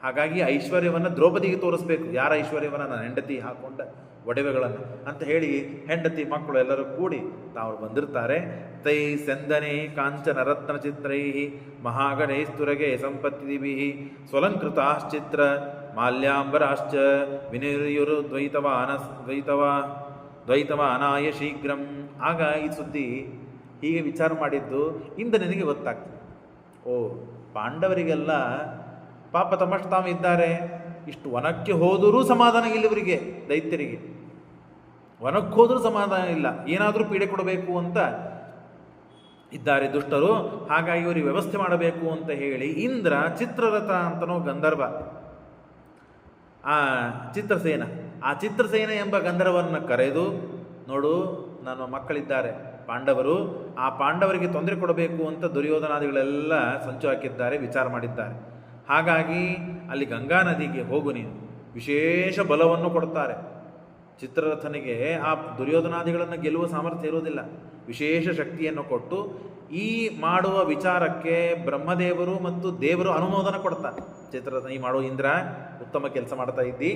ಹಾಗಾಗಿ ಐಶ್ವರ್ಯವನ್ನು ದ್ರೌಪದಿಗೆ ತೋರಿಸ್ಬೇಕು. ಯಾರ ಐಶ್ವರ್ಯವನ್ನು? ನನ್ನ ಹೆಂಡತಿ ಹಾಕೊಂಡ ಒಡವೆಗಳನ್ನು ಅಂತ ಹೇಳಿ ಹೆಂಡತಿ ಮಕ್ಕಳು ಎಲ್ಲರೂ ಕೂಡಿ ತಾವು ಬಂದಿರ್ತಾರೆ. ತೈ ಸೆಂದನೆ ಕಾಂಚನ ರತ್ನ ಚಿತ್ರೈ ಮಹಾಗಣೈಸ್ತುರಗೆ ಸಂಪತ್ತಿಭಿ ಸ್ವಲಂಕೃತಾಶ್ಚಿತ್ರ ಮಾಲ್ಯಾಂಬರಾಶ್ಚ ವಿನಿರ್ಯುರು ದ್ವೈತವಾನಾಯ ಶೀಘ್ರಂ. ಆಗ ಈ ಸುದ್ದಿ ಹೀಗೆ ವಿಚಾರ ಮಾಡಿದ್ದು ಇಂದು ನಿನಗೆ ಗೊತ್ತಾಗ್ತದೆ. ಓ, ಪಾಂಡವರಿಗೆಲ್ಲ ಪಾಪ ತಮ್ಮಷ್ಟು ತಾವು ಇದ್ದಾರೆ, ಇಷ್ಟು ವನಕ್ಕೆ ಹೋದರೂ ಸಮಾಧಾನ ಇಲ್ಲ ಇವರಿಗೆ, ದೈತ್ಯರಿಗೆ ವನಕ್ಕೆ ಹೋದರೂ ಸಮಾಧಾನ ಇಲ್ಲ, ಏನಾದರೂ ಪೀಡೆ ಕೊಡಬೇಕು ಅಂತ ಇದ್ದಾರೆ ದುಷ್ಟರು. ಹಾಗಾಗಿ ಇವರಿಗೆ ವ್ಯವಸ್ಥೆ ಮಾಡಬೇಕು ಅಂತ ಹೇಳಿ ಇಂದ್ರ ಚಿತ್ರರಥ ಅಂತನೋ ಗಂಧರ್ವ, ಆ ಚಿತ್ರಸೇನ ಎಂಬ ಗಂಧರ್ವನ್ನ ಕರೆದು, ನೋಡು ನನ್ನ ಮಕ್ಕಳಿದ್ದಾರೆ ಪಾಂಡವರು, ಆ ಪಾಂಡವರಿಗೆ ತೊಂದರೆ ಕೊಡಬೇಕು ಅಂತ ದುರ್ಯೋಧನಾದಿಗಳೆಲ್ಲ ಸಂಚು ಹಾಕಿದ್ದಾರೆ, ವಿಚಾರ ಮಾಡಿದ್ದಾರೆ. ಹಾಗಾಗಿ ಅಲ್ಲಿ ಗಂಗಾ ನದಿಗೆ ಹೋಗು ನೀನು, ವಿಶೇಷ ಬಲವನ್ನು ಕೊಡ್ತಾರೆ. ಚಿತ್ರರಥನಿಗೆ ಆ ದುರ್ಯೋಧನಾದಿಗಳನ್ನು ಗೆಲ್ಲುವ ಸಾಮರ್ಥ್ಯ ಇರುವುದಿಲ್ಲ, ವಿಶೇಷ ಶಕ್ತಿಯನ್ನು ಕೊಟ್ಟು ಈ ಮಾಡುವ ವಿಚಾರಕ್ಕೆ ಬ್ರಹ್ಮದೇವರು ಮತ್ತು ದೇವರು ಅನುಮೋದನ ಕೊಡ್ತಾರೆ. ಚಿತ್ರರಥ, ಈ ಮಾಡೋ ಇಂದ್ರ ಉತ್ತಮ ಕೆಲಸ ಮಾಡ್ತಾ ಇದ್ದಿ.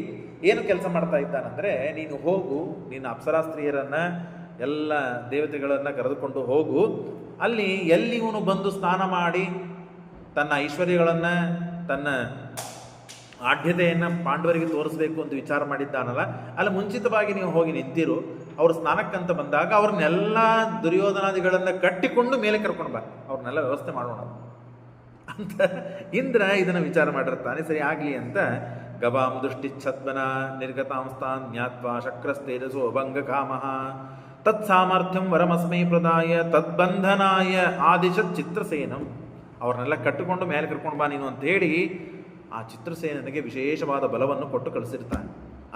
ಏನು ಕೆಲಸ ಮಾಡ್ತಾ ಇದ್ದಾನಂದರೆ, ನೀನು ಹೋಗು, ನಿನ್ನ ಅಪ್ಸರಾಸ್ತ್ರೀಯರನ್ನು ಎಲ್ಲ ದೇವತೆಗಳನ್ನು ಕರೆದುಕೊಂಡು ಹೋಗು, ಅಲ್ಲಿ ಎಲ್ಲಿ ಇವನು ಬಂದು ಸ್ನಾನ ಮಾಡಿ ತನ್ನ ಐಶ್ವರ್ಯಗಳನ್ನು ತನ್ನ ಆಢ್ಯತೆಯನ್ನು ಪಾಂಡವರಿಗೆ ತೋರಿಸ್ಬೇಕು ಅಂತ ವಿಚಾರ ಮಾಡಿದ್ದಾನಲ್ಲ, ಅಲ್ಲಿ ಮುಂಚಿತವಾಗಿ ನೀವು ಹೋಗಿ ನಿಂತಿರು. ಅವರು ಸ್ನಾನಕ್ಕಂತ ಬಂದಾಗ ಅವ್ರನ್ನೆಲ್ಲ ದುರ್ಯೋಧನಾದಿಗಳನ್ನು ಕಟ್ಟಿಕೊಂಡು ಮೇಲೆ ಕರ್ಕೊಂಡು ಬಾ, ಅವ್ರನ್ನೆಲ್ಲ ವ್ಯವಸ್ಥೆ ಮಾಡೋಣ ಅಂತ ಇಂದ್ರ ಇದನ್ನು ವಿಚಾರ ಮಾಡಿರ್ತಾನೆ. ಸರಿ ಆಗಲಿ ಅಂತ ಗವಾಂ ದೃಷ್ಟಿಚ್ಛದ್ಮನ ನಿರ್ಗತಾಂಸ್ತಾನ್ ಜ್ಞಾತ್ವಾ ಶಕ್ರಸ್ತೇಜಸೋ ಅಭಂಗ ಕಾಮಃ ತತ್ಸಾಮರ್ಥ್ಯಂ ವರಮಸ್ಮೈ ಪ್ರದಾಯ ತದ್ಬಂಧನಾಯ ಆದಿಶತ್ ಚಿತ್ರಸೇನಂ. ಅವ್ರನ್ನೆಲ್ಲ ಕಟ್ಟಿಕೊಂಡು ಮೇಲೆ ಕರ್ಕೊಂಡು ಬಾ ನೀನು ಅಂತ ಹೇಳಿ ಆ ಚಿತ್ರಸೇನನಿಗೆ ವಿಶೇಷವಾದ ಬಲವನ್ನು ಕೊಟ್ಟು ಕಳಿಸಿರ್ತಾನೆ.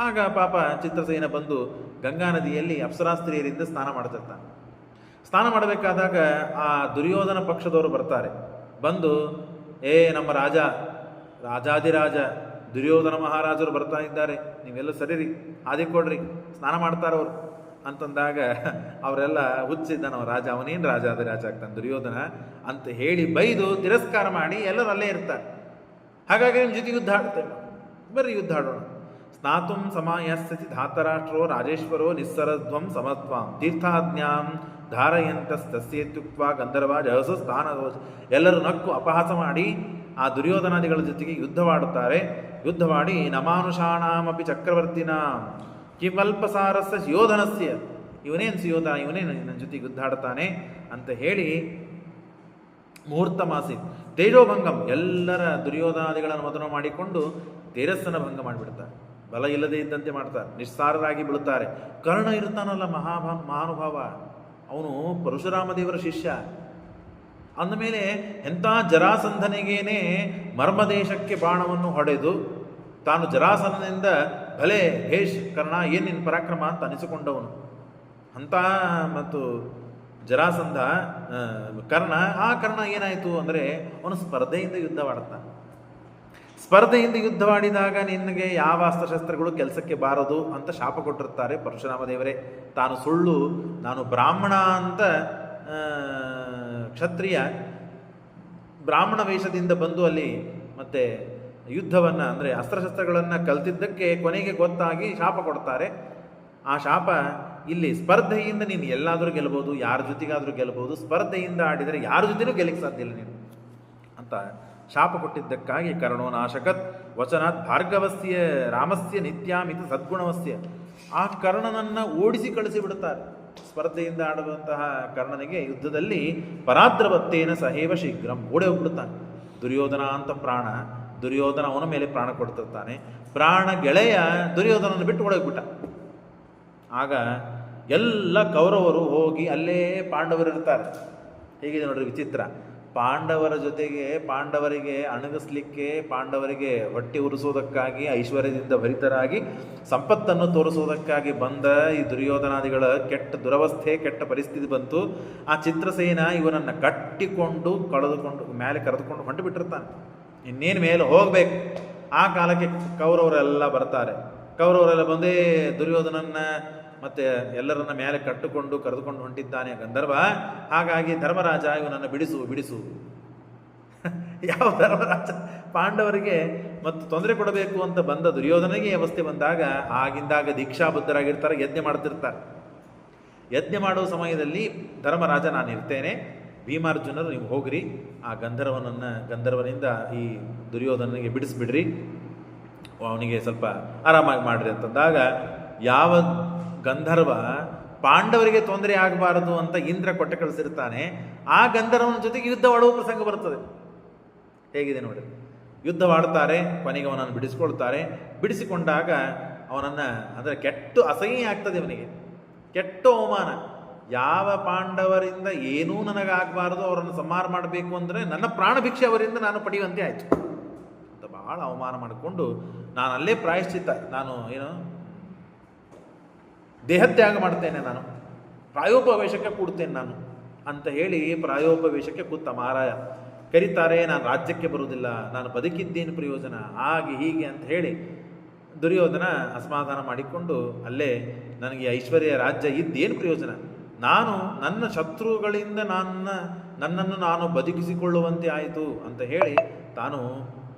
ಆಗ ಪಾಪ ಚಿತ್ರಸೇನ ಬಂದು ಗಂಗಾ ನದಿಯಲ್ಲಿ ಅಪ್ಸರಾಸ್ತ್ರೀಯರಿಂದ ಸ್ನಾನ ಮಾಡ್ತಿರ್ತಾನೆ. ಸ್ನಾನ ಮಾಡಬೇಕಾದಾಗ ಆ ದುರ್ಯೋಧನ ಪಕ್ಷದವರು ಬರ್ತಾರೆ. ಬಂದು, ನಮ್ಮ ರಾಜಾದಿರಾಜ ದುರ್ಯೋಧನ ಮಹಾರಾಜರು ಬರ್ತಾ ಇದ್ದಾರೆ, ನೀವೆಲ್ಲ ಸರಿರಿ, ಆದಿ ಕೊಡ್ರಿ, ಸ್ನಾನ ಮಾಡ್ತಾರವ್ರು ಅಂತಂದಾಗ ಅವರೆಲ್ಲ ಹುಚ್ಚಿದ್ದಾನವ ರಾಜ, ಅವನೇನು ರಾಜಾದಿರಾಜ ಆಗ್ತಾನೆ ದುರ್ಯೋಧನ ಅಂತ ಹೇಳಿ ಬೈದು ತಿರಸ್ಕಾರ ಮಾಡಿ ಎಲ್ಲರೂ ಅಲ್ಲೇ ಇರ್ತಾರೆ. ಹಾಗಾಗಿ ನಿಮ್ಮ ಜೊತೆ ಯುದ್ಧ ಆಡ್ತೇವೆ, ಬರ್ರಿ ಯುದ್ಧ ಆಡೋಣ. ಸ್ನಾತುಂ ಸಮಾಯಸ್ಸತಿ ಧಾತರಾಷ್ಟ್ರೋ ರಾಜೇಶ್ವರೋ ನಿಸ್ಸರಧ್ವಂ ಸಮತ್ವಾಂ ತೀರ್ಥಾಜ್ಞಾಂ ಧಾರಯಂತಸ್ತಸ್ಯೇತ್ಯುಕ್ತ ಗಂಧರ್ವ ಜಹಸ ಸ್ಥಾನ. ಎಲ್ಲರೂ ನಕ್ಕು ಅಪಹಾಸ ಮಾಡಿ ಆ ದುರ್ಯೋಧನಾದಿಗಳ ಜೊತೆಗೆ ಯುದ್ಧವಾಡುತ್ತಾರೆ. ಯುದ್ಧವಾಡಿ ನಮಾನುಷಾಣಾಮಪಿ ಚಕ್ರವರ್ತಿನ ಕಿಮಲ್ಪಸಾರಸ್ಯ ಯೋಧನಸ್ಯ, ಇವನೇನು ಸುಯೋಧನ, ಇವನೇನು ನನ್ನ ಜೊತೆಗೆ ಯುದ್ಧ ಆಡ್ತಾನೆ ಅಂತ ಹೇಳಿ ಮುಹೂರ್ತ ಮಾಸಿ ತೇಜೋಭಂಗಂ, ಎಲ್ಲರ ದುರ್ಯೋಧನಾದಿಗಳನ್ನು ಮದನ ಮಾಡಿಕೊಂಡು ತೇಜಸ್ಸನ್ನು ಭಂಗ ಮಾಡಿಬಿಡ್ತಾರೆ. ಬಲ ಇಲ್ಲದೆ ಇದ್ದಂತೆ ಮಾಡ್ತಾರೆ, ನಿಸ್ಸಾರರಾಗಿ ಬೀಳುತ್ತಾರೆ. ಕರ್ಣ ಇರ್ತಾನಲ್ಲ ಮಹಾನುಭಾವ, ಅವನು ಪರಶುರಾಮ ದೇವರ ಶಿಷ್ಯ. ಅಂದಮೇಲೆ ಎಂಥ ಜರಾಸಂಧನಿಗೇನೆ ಮರ್ಮದೇಶಕ್ಕೆ ಬಾಣವನ್ನು ಹೊಡೆದು ತಾನು ಜರಾಸಂಧನಿಂದ ಭಲೆ ಭೇಷ್ ಕರ್ಣ, ಏನು ನಿನ್ನ ಪರಾಕ್ರಮ ಅಂತ ಅನಿಸಿಕೊಂಡವನು ಅಂತ. ಮತ್ತು ಜರಾಸಂಧ ಕರ್ಣ, ಆ ಕರ್ಣ ಏನಾಯಿತು ಅಂದರೆ ಅವನು ಸ್ಪರ್ಧೆಯಿಂದ ಯುದ್ಧವಾಡುತ್ತಾನೆ. ಸ್ಪರ್ಧೆಯಿಂದ ಯುದ್ಧವಾಡಿದಾಗ ನಿನಗೆ ಯಾವ ಅಸ್ತ್ರಶಸ್ತ್ರಗಳು ಕೆಲಸಕ್ಕೆ ಬಾರದು ಅಂತ ಶಾಪ ಕೊಟ್ಟಿರ್ತಾರೆ ಪರಶುರಾಮ ದೇವರೇ. ತಾನು ಸುಳ್ಳು, ನಾನು ಬ್ರಾಹ್ಮಣ ಅಂತ ಕ್ಷತ್ರಿಯ ಬ್ರಾಹ್ಮಣ ವೇಷದಿಂದ ಬಂದು ಅಲ್ಲಿ ಮತ್ತೆ ಯುದ್ಧವನ್ನು ಅಂದರೆ ಅಸ್ತ್ರಶಸ್ತ್ರಗಳನ್ನು ಕಲ್ತಿದ್ದಕ್ಕೆ ಕೊನೆಗೆ ಗೊತ್ತಾಗಿ ಶಾಪ ಕೊಡ್ತಾರೆ. ಆ ಶಾಪ ಇಲ್ಲಿ ಸ್ಪರ್ಧೆಯಿಂದ ನೀನು ಎಲ್ಲಾದರೂ ಗೆಲ್ಬೋದು, ಯಾರ ಜೊತೆಗಾದರೂ ಗೆಲ್ಬೋದು, ಸ್ಪರ್ಧೆಯಿಂದ ಆಡಿದರೆ ಯಾರ ಜೊತೆನೂ ಗೆಲ್ಲಕ್ಕೆ ಸಾಧ್ಯ ಇಲ್ಲ ನೀನು ಅಂತ ಶಾಪ ಕೊಟ್ಟಿದ್ದಕ್ಕಾಗಿ ಕರ್ಣೋ ನಾಶಕತ್ ವಚನಾತ್ ಭಾರ್ಗವಸ್ಯ ರಾಮಸ್ಯ ನಿತ್ಯಾಮಿತ ಸದ್ಗುಣವಸ್ಯ. ಆ ಕರ್ಣನನ್ನು ಓಡಿಸಿ ಕಳಿಸಿಬಿಡುತ್ತಾರೆ. ಸ್ಪರ್ಧೆಯಿಂದ ಆಡುವಂತಹ ಕರ್ಣನಿಗೆ ಯುದ್ಧದಲ್ಲಿ ಪರಾದ್ರವತ್ತೇನ ಸಹೇವ ಶೀಘ್ರಂ, ಓಡಿ ಹೋಗ್ಬಿಡುತ್ತಾನೆ. ದುರ್ಯೋಧನ ಅಂತ ಪ್ರಾಣ, ದುರ್ಯೋಧನ ಅವನ ಮೇಲೆ ಪ್ರಾಣ ಕೊಡ್ತಿರ್ತಾನೆ. ಪ್ರಾಣ ಗೆಳೆಯ ದುರ್ಯೋಧನನ್ನು ಬಿಟ್ಟು ಓಡೋಗ್ಬಿಟ್ಟ. ಆಗ ಎಲ್ಲ ಕೌರವರು ಹೋಗಿ ಅಲ್ಲೇ ಪಾಂಡವರು ಇರ್ತಾರೆ. ಹೇಗಿದೆ ನೋಡ್ರಿ ವಿಚಿತ್ರ. ಪಾಂಡವರ ಜೊತೆಗೆ ಪಾಂಡವರಿಗೆ ಅಣಗಿಸ್ಲಿಕ್ಕೆ, ಪಾಂಡವರಿಗೆ ಹೊಟ್ಟೆ ಉರಿಸೋದಕ್ಕಾಗಿ, ಐಶ್ವರ್ಯದಿಂದ ಭರಿತರಾಗಿ ಸಂಪತ್ತನ್ನು ತೋರಿಸೋದಕ್ಕಾಗಿ ಬಂದ ಈ ದುರ್ಯೋಧನಾದಿಗಳ ಕೆಟ್ಟ ದುರವಸ್ಥೆ, ಕೆಟ್ಟ ಪರಿಸ್ಥಿತಿ ಬಂತು. ಆ ಚಿತ್ರಸೇನ ಇವನನ್ನು ಕಟ್ಟಿಕೊಂಡು ಮೇಲೆ ಕರೆದುಕೊಂಡು ಹೊಂಟು ಬಿಟ್ಟಿರ್ತಾನೆ. ಇನ್ನೇನು ಮೇಲೆ ಹೋಗಬೇಕು. ಆ ಕಾಲಕ್ಕೆ ಕೌರವರೆಲ್ಲ ಬರ್ತಾರೆ. ಕೌರವರೆಲ್ಲ ಬಂದೇ ದುರ್ಯೋಧನನ್ನ ಮತ್ತು ಎಲ್ಲರನ್ನ ಮೇಲೆ ಕರೆದುಕೊಂಡು ಹೊಂಟಿದ್ದಾನೆ ಗಂಧರ್ವ. ಹಾಗಾಗಿ ಧರ್ಮರಾಜ ಇವನನ್ನು ಬಿಡಿಸು ಯಾವ ಧರ್ಮರಾಜ ಪಾಂಡವರಿಗೆ ಮತ್ತು ತೊಂದರೆ ಕೊಡಬೇಕು ಅಂತ ಬಂದ ದುರ್ಯೋಧನಿಗೆ ಅವಸ್ಥೆ ಬಂದಾಗ ಆಗಿಂದಾಗ ದೀಕ್ಷಾಬದ್ಧರಾಗಿರ್ತಾರೆ, ಯಜ್ಞ ಮಾಡ್ತಿರ್ತಾರೆ. ಯಜ್ಞ ಮಾಡುವ ಸಮಯದಲ್ಲಿ ಧರ್ಮರಾಜ ನಾನು ಇರ್ತೇನೆ, ಭೀಮಾರ್ಜುನರು ನೀವು ಹೋಗ್ರಿ, ಆ ಗಂಧರ್ವನಿಂದ ಈ ದುರ್ಯೋಧನಿಗೆ ಬಿಡಿಸ್ಬಿಡ್ರಿ, ಅವನಿಗೆ ಸ್ವಲ್ಪ ಆರಾಮಾಗಿ ಮಾಡ್ರಿ ಅಂತಂದಾಗ ಯಾವ ಗಂಧರ್ವ ಪಾಂಡವರಿಗೆ ತೊಂದರೆ ಆಗಬಾರದು ಅಂತ ಇಂದ್ರ ಕೊಟ್ಟೆ ಕಳಿಸಿರ್ತಾನೆ. ಆ ಗಂಧರ್ವನ ಜೊತೆಗೆ ಯುದ್ಧವಾಡುವ ಪ್ರಸಂಗ ಬರ್ತದೆ. ಹೇಗಿದೆ ನೋಡಿ, ಯುದ್ಧವಾಡ್ತಾರೆ, ಕೊನೆಗೆ ಅವನನ್ನು ಬಿಡಿಸ್ಕೊಳ್ತಾರೆ. ಬಿಡಿಸಿಕೊಂಡಾಗ ಅವನನ್ನು ಅಂದರೆ ಕೆಟ್ಟು ಅಸಹ್ಯ ಆಗ್ತದೆ ಅವನಿಗೆ, ಕೆಟ್ಟ ಅವಮಾನ. ಯಾವ ಪಾಂಡವರಿಂದ ಏನೂ ನನಗಾಗಬಾರದು, ಅವರನ್ನು ಸಂಹಾರ ಮಾಡಬೇಕು ಅಂದರೆ ನನ್ನ ಪ್ರಾಣ ಭಿಕ್ಷೆ ಅವರಿಂದ ನಾನು ಪಡೆಯುವಂತೆ ಆಯಿತು ಅಂತ ಬಹಳ ಅವಮಾನ ಮಾಡಿಕೊಂಡು, ನಾನು ಅಲ್ಲೇ ಪ್ರಾಯಶ್ಚಿತ್ತ, ನಾನು ದೇಹತ್ಯಾಗ ಮಾಡ್ತೇನೆ, ನಾನು ಪ್ರಾಯೋಪವೇಶಕ್ಕೆ ಕೂಡ್ತೇನೆ ನಾನು ಅಂತ ಹೇಳಿ ಪ್ರಾಯೋಪವೇಶಕ್ಕೆ ಕೂತ ಮಹಾರಾಯ. ಕರೀತಾರೆ, ನಾನು ರಾಜ್ಯಕ್ಕೆ ಬರುವುದಿಲ್ಲ, ನಾನು ಬದುಕಿದ್ದೇನು ಪ್ರಯೋಜನ, ಹಾಗೆ ಹೀಗೆ ಅಂತ ಹೇಳಿ ದುರ್ಯೋಧನ ಅಸಮಾಧಾನ ಮಾಡಿಕೊಂಡು, ಅಲ್ಲೇ ನನಗೆ ಐಶ್ವರ್ಯ ರಾಜ್ಯ ಇದ್ದೇನು ಪ್ರಯೋಜನ, ನಾನು ನನ್ನ ಶತ್ರುಗಳಿಂದ ನನ್ನನ್ನು ನಾನು ಬದುಕಿಸಿಕೊಳ್ಳುವಂತೆ ಆಯಿತು ಅಂತ ಹೇಳಿ ತಾನು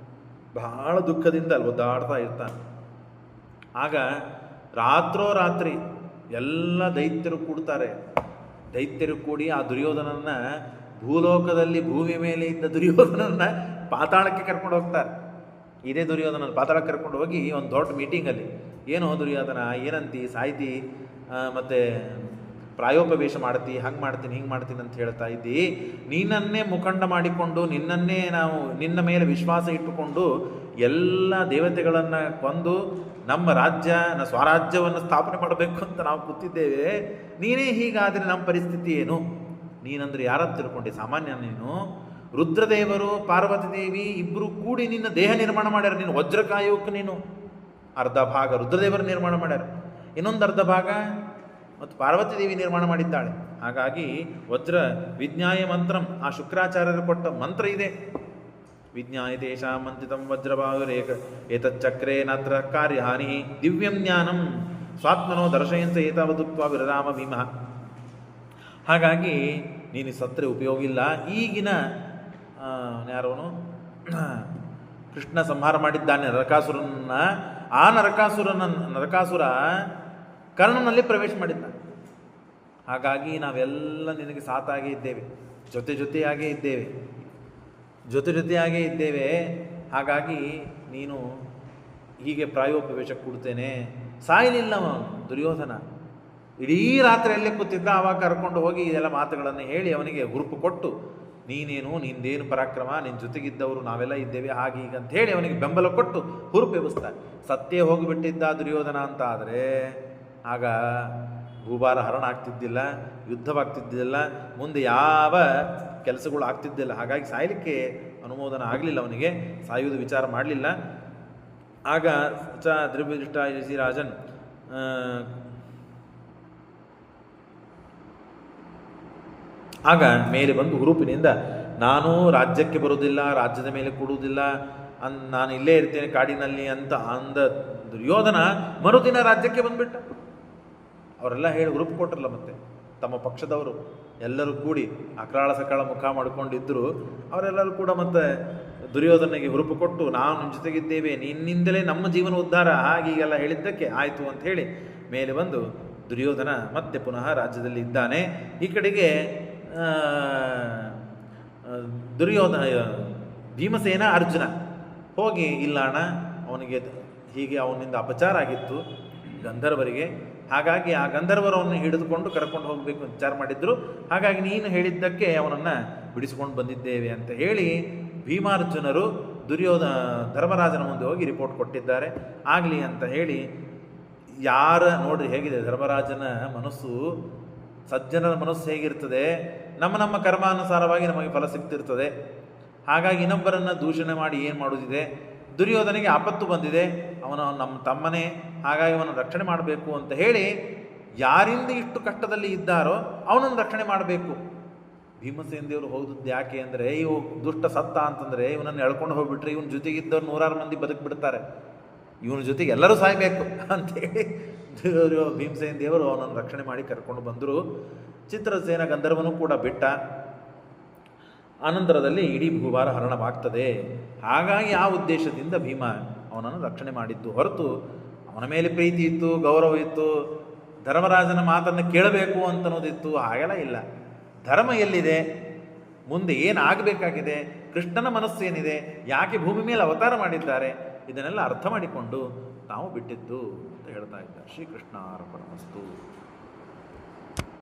ಬಹಳ ದುಃಖದಿಂದ ಅಲ್ಲಿ ಒದ್ದಾಡ್ತಾ ಇರ್ತಾನೆ. ಆಗ ರಾತ್ರೋರಾತ್ರಿ ಎಲ್ಲ ದೈತ್ಯರು ಕೂಡ್ತಾರೆ. ದೈತ್ಯರು ಕೂಡಿ ಆ ದುರ್ಯೋಧನನ್ನ ಭೂಲೋಕದಲ್ಲಿ ಭೂಮಿ ಮೇಲೆ ಇದ್ದ ದುರ್ಯೋಧನನ್ನ ಪಾತಾಳಕ್ಕೆ ಕರ್ಕೊಂಡು ಹೋಗ್ತಾರೆ. ಇದೇ ದುರ್ಯೋಧನ ಪಾತಾಳಕ್ಕೆ ಕರ್ಕೊಂಡು ಹೋಗಿ ಒಂದು ದೊಡ್ಡ ಮೀಟಿಂಗಲ್ಲಿ, ಏನೋ ದುರ್ಯೋಧನ ಏನಂತಿ, ಸಾಯ್ತಿ, ಮತ್ತು ಪ್ರಾಯೋಪವೇಶ ಮಾಡ್ತಿ, ಹಂಗೆ ಮಾಡ್ತೀನಿ ಹಿಂಗೆ ಮಾಡ್ತೀನಿ ಅಂತ ಹೇಳ್ತಾ ಇದ್ದಿ, ನಿನ್ನನ್ನೇ ಮುಖಂಡ ಮಾಡಿಕೊಂಡು ನಿನ್ನ ಮೇಲೆ ವಿಶ್ವಾಸ ಇಟ್ಟುಕೊಂಡು ಎಲ್ಲ ದೇವತೆಗಳನ್ನು ಕೊಂದು ನಮ್ಮ ಸ್ವರಾಜ್ಯವನ್ನು ಸ್ಥಾಪನೆ ಮಾಡಬೇಕು ಅಂತ ನಾವು ಕೂತಿದ್ದೇವೆ. ನೀನೇ ಹೀಗಾದರೆ ನಮ್ಮ ಪರಿಸ್ಥಿತಿ ಏನು? ನೀನಂದ್ರೆ ಯಾರದ್ದು ತಿಳ್ಕೊಂಡೆ? ಸಾಮಾನ್ಯ ನೀನು. ರುದ್ರದೇವರು ಪಾರ್ವತಿ ದೇವಿ ಇಬ್ಬರು ಕೂಡಿ ನಿನ್ನ ದೇಹ ನಿರ್ಮಾಣ ಮಾಡ್ಯಾರ. ನೀನು ವಜ್ರಕಾಯಕ್ಕೆ ನೀನು ಅರ್ಧ ಭಾಗ ರುದ್ರದೇವರು ನಿರ್ಮಾಣ ಮಾಡ್ಯಾರ, ಇನ್ನೊಂದು ಅರ್ಧ ಭಾಗ ಮತ್ತು ಪಾರ್ವತಿ ದೇವಿ ನಿರ್ಮಾಣ ಮಾಡಿದ್ದಾಳೆ. ಹಾಗಾಗಿ ವಜ್ರ ವಿಜ್ಞಾಯ ಮಂತ್ರಂ, ಆ ಶುಕ್ರಾಚಾರ್ಯರು ಕೊಟ್ಟ ಮಂತ್ರ ಇದೆ. ವಿಜ್ಞಾಯ ತೇಷಾಂ ಮಂತ್ರಿತಂ ವಜ್ರಭಾಗುರೇಕ ಏತಚ್ಚಕ್ರೇ ನಾತ್ರ ಕಾರ್ಯಹಾನಿ ದಿವ್ಯಂ ಜ್ಞಾನಂ ಸ್ವಾತ್ಮನೋ ದರ್ಶಯಂತ ಏತಾವದುಕ್ತ್ವಾ ವಿರರಾಮ ಭೀಮಃ. ಹಾಗಾಗಿ ನೀನು ಸತ್ರೆ ಉಪಯೋಗ ಇಲ್ಲ. ಈಗಿನ ಯಾರೋನು ಕೃಷ್ಣ ಸಂಹಾರ ಮಾಡಿದ್ದಾನೆ ನರಕಾಸುರನ್ನ. ಆ ನರಕಾಸುರ ಕರ್ಣನಲ್ಲಿ ಪ್ರವೇಶ ಮಾಡಿದ್ದಾನೆ. ಹಾಗಾಗಿ ನಾವೆಲ್ಲ ನಿನಗೆ ಸಾತಾಗೇ ಇದ್ದೇವೆ, ಜೊತೆಯಾಗೇ ಇದ್ದೇವೆ. ಹಾಗಾಗಿ ನೀನು ಹೀಗೆ ಪ್ರಾಯೋಪವೇಶಕ್ಕೆ ಕೊಡ್ತೇನೆ. ಸಾಯಲಿಲ್ಲ ದುರ್ಯೋಧನ, ಇಡೀ ರಾತ್ರಿಯಲ್ಲೇ ಕೂತಿದ್ದ. ಆವಾಗ ಕರ್ಕೊಂಡು ಹೋಗಿ ಇದೆಲ್ಲ ಮಾತುಗಳನ್ನು ಹೇಳಿ ಅವನಿಗೆ ಹುರುಪು ಕೊಟ್ಟು, ನಿಂದೇನು ಪರಾಕ್ರಮ, ನಿನ್ನ ಜೊತೆಗಿದ್ದವರು ನಾವೆಲ್ಲ ಇದ್ದೇವೆ, ಹಾಗೆ ಈಗ ಅಂತ ಹೇಳಿ ಅವನಿಗೆ ಬೆಂಬಲ ಕೊಟ್ಟು ಹುರುಪು ಎಬ್ಬಿಸ್ತಾರೆ. ಸತ್ಯ ಹೋಗಿಬಿಟ್ಟಿದ್ದ ದುರ್ಯೋಧನ ಅಂತ ಆದರೆ ಆಗ ಭೂಭಾರ ಹರಣ ಆಗ್ತಿದ್ದಿಲ್ಲ, ಯುದ್ಧವಾಗ್ತಿದ್ದಿಲ್ಲ, ಮುಂದೆ ಯಾವ ಕೆಲಸಗಳು ಆಗ್ತಿದ್ದಿಲ್ಲ. ಹಾಗಾಗಿ ಸಾಯಲಿಕ್ಕೆ ಅನುಮೋದನ ಆಗಲಿಲ್ಲ, ಅವನಿಗೆ ಸಾಯುವುದು ವಿಚಾರ ಮಾಡಲಿಲ್ಲ. ಆಗ ದ್ರವ್ಯದೃಷ್ಟ ರಾಜನ್ ಆಗ ಮೇಲೆ ಬಂದು ಹುರುಪಿನಿಂದ, ನಾನು ರಾಜ್ಯಕ್ಕೆ ಬರುವುದಿಲ್ಲ, ರಾಜ್ಯದ ಮೇಲೆ ಕೊಡುವುದಿಲ್ಲ, ನಾನು ಇಲ್ಲೇ ಇರ್ತೇನೆ ಕಾಡಿನಲ್ಲಿ ಅಂತ ಅಂದ ದುರ್ಯೋಧನ ಮರುದಿನ ರಾಜ್ಯಕ್ಕೆ ಬಂದುಬಿಟ್ಟ. ಅವರೆಲ್ಲ ಹೇಳಿ ಹುರುಪು ಕೊಟ್ಟರಲ್ಲ, ಮತ್ತೆ ತಮ್ಮ ಪಕ್ಷದವರು ಎಲ್ಲರೂ ಕೂಡಿ ಅಕ್ರಾಳ ಸಕಾಳ ಮುಖ ಮಾಡಿಕೊಂಡಿದ್ದರು. ಅವರೆಲ್ಲರೂ ಕೂಡ ಮತ್ತೆ ದುರ್ಯೋಧನಿಗೆ ಹುರುಪು ಕೊಟ್ಟು, ನಾವು ನಿಮ್ಮ ಜೊತೆಗಿದ್ದೇವೆ, ನಿನ್ನಿಂದಲೇ ನಮ್ಮ ಜೀವನ ಉದ್ಧಾರ, ಹಾಗೀಗೆಲ್ಲ ಹೇಳಿದ್ದಕ್ಕೆ ಆಯಿತು ಅಂತ ಹೇಳಿ ಮೇಲೆ ಬಂದು ದುರ್ಯೋಧನ ಮತ್ತೆ ಪುನಃ ರಾಜ್ಯದಲ್ಲಿ ಇದ್ದಾನೆ. ಈ ಕಡೆಗೆ ಭೀಮಸೇನ ಅರ್ಜುನ ಹೋಗಿ, ಇಲ್ಲ ಅಣ್ಣ, ಅವನಿಗೆ ಹೀಗೆ ಅವನಿಂದ ಅಪಚಾರ ಆಗಿತ್ತು ಗಂಧರ್ವರಿಗೆ, ಹಾಗಾಗಿ ಆ ಗಂಧರ್ವರವನ್ನು ಹಿಡಿದುಕೊಂಡು ಕರ್ಕೊಂಡು ಹೋಗಬೇಕು ಅಂತ ವಿಚಾರ ಮಾಡಿದ್ರು. ಹಾಗಾಗಿ ನೀನು ಹೇಳಿದ್ದಕ್ಕೆ ಅವನನ್ನು ಬಿಡಿಸಿಕೊಂಡು ಬಂದಿದ್ದೇವೆ ಅಂತ ಹೇಳಿ ಭೀಮಾರ್ಜುನರು ಧರ್ಮರಾಜನ ಮುಂದೆ ಹೋಗಿ ರಿಪೋರ್ಟ್ ಕೊಟ್ಟಿದ್ದಾರೆ. ಆಗಲಿ ಅಂತ ಹೇಳಿ ನೋಡ್ರಿ ಹೇಗಿದೆ ಧರ್ಮರಾಜನ ಮನಸ್ಸು, ಸಜ್ಜನರ ಮನಸ್ಸು ಹೇಗಿರ್ತದೆ, ನಮ್ಮ ಕರ್ಮಾನುಸಾರವಾಗಿ ನಮಗೆ ಫಲ ಸಿಗ್ತಿರ್ತದೆ. ಹಾಗಾಗಿ ಇನ್ನೊಬ್ಬರನ್ನು ದೂಷಣೆ ಮಾಡಿ ಏನು ಮಾಡೋದಿದೆ? ದುರ್ಯೋಧನಿಗೆ ಆಪತ್ತು ಬಂದಿದೆ, ಅವನು ನಮ್ಮ ತಮ್ಮನೇ, ಹಾಗಾಗಿ ಅವನನ್ನು ರಕ್ಷಣೆ ಮಾಡಬೇಕು ಅಂತ ಹೇಳಿ ಯಾರಿಂದ ಇಷ್ಟು ಕಷ್ಟದಲ್ಲಿ ಇದ್ದಾರೋ ಅವನನ್ನು ರಕ್ಷಣೆ ಮಾಡಬೇಕು. ಭೀಮಸೇನ ದೇವರು ಹೋದದ್ದು ಯಾಕೆ ಅಂದರೆ, ಇವು ದುಷ್ಟ ಸತ್ತ ಅಂತಂದರೆ ಇವನನ್ನು ಎಳ್ಕೊಂಡು ಹೋಗ್ಬಿಟ್ರೆ ಇವನ ಜೊತೆಗಿದ್ದವ್ರು 100 ಮಂದಿ ಬದುಕಿಬಿಡ್ತಾರೆ, ಇವನ ಜೊತೆಗೆ ಎಲ್ಲರೂ ಸಾಯಬೇಕು ಅಂತೇಳಿ ಭೀಮಸೇನ ದೇವರು ಅವನನ್ನು ರಕ್ಷಣೆ ಮಾಡಿ ಕರ್ಕೊಂಡು ಬಂದರು. ಚಿತ್ರಸೇನ ಗಂಧರ್ವನು ಕೂಡ ಬಿಟ್ಟ. ಅನಂತರದಲ್ಲಿ ಇಡೀ ಭೂಭಾರ ಹರಣವಾಗ್ತದೆ. ಹಾಗಾಗಿ ಆ ಉದ್ದೇಶದಿಂದ ಭೀಮ ಅವನನ್ನು ರಕ್ಷಣೆ ಮಾಡಿದ್ದು ಹೊರತು ಅವನ ಮೇಲೆ ಪ್ರೀತಿ ಇತ್ತು, ಗೌರವ ಇತ್ತು, ಧರ್ಮರಾಜನ ಮಾತನ್ನು ಕೇಳಬೇಕು ಅಂತನ್ನೋದಿತ್ತು, ಹಾಗೆಲ್ಲ ಇಲ್ಲ. ಧರ್ಮ ಎಲ್ಲಿದೆ, ಮುಂದೆ ಏನಾಗಬೇಕಾಗಿದೆ, ಕೃಷ್ಣನ ಮನಸ್ಸು ಏನಿದೆ, ಯಾಕೆ ಭೂಮಿ ಮೇಲೆ ಅವತಾರ ಮಾಡಿದ್ದಾರೆ, ಇದನ್ನೆಲ್ಲ ಅರ್ಥ ಮಾಡಿಕೊಂಡು ನಾವು ಬಿಟ್ಟಿದ್ದು ಅಂತ ಹೇಳ್ತಾ ಇದ್ದಾರೆ. ಶ್ರೀಕೃಷ್ಣ ಅರ್ಪಣಮಸ್ತು.